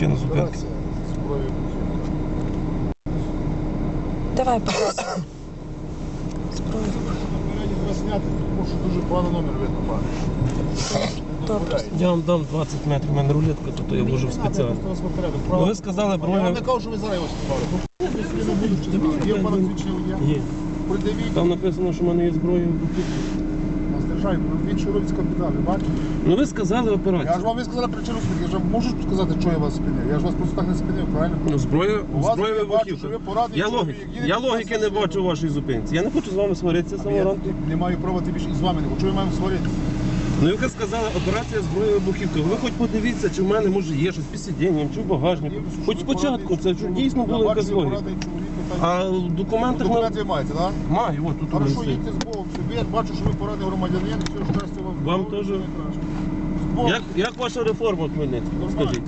Причина зупинки. Давай, показуй. Зброю. Тому що дуже поганий номер видно, пане. Добре. Я вам дам 20 метрів, у мене рулетка, то я вожу спеціально. Ну, ви сказали, Я вам броня... не кажу, що ви зараз його знімали. Є пане свідчення водія? Є. Придивіть. Там написано, що в мене є зброя. Стержай, він що робить з капіталу, бачите? Ну ви сказали Я операцію. ж вам не сказала причину спинки, я ж вам можу сказати, що я вас спинив. Я ж вас просто так не спинив, правильно? Ну, зброя У вас зброя я бачу, вибухівка. що ви порадний Я чоловік, логіки. їдете Я на логіки не сесію. бачу у вашій зупинці. Я не хочу з вами сваритися з А самого я ранку. не маю права ти більше і з вами не хочу. Чого ми маємо сварити? Ну ви сказали, операція зброя вибухівка. Ви хоч подивіться, чи в мене може є щось під сидінням, чи в багажнику. Хоч спочатку, це що дійсно було якась логіка. А в документах Документи ви маєте, так? маю, от тут у мене Хорошо, стоїть. їдьте з Богом собі. Я бачу, що ви порадний громадянин, все щастя вам. Вам теж. З Богом. Як ваша реформа в Хмельницькому? Скажіть.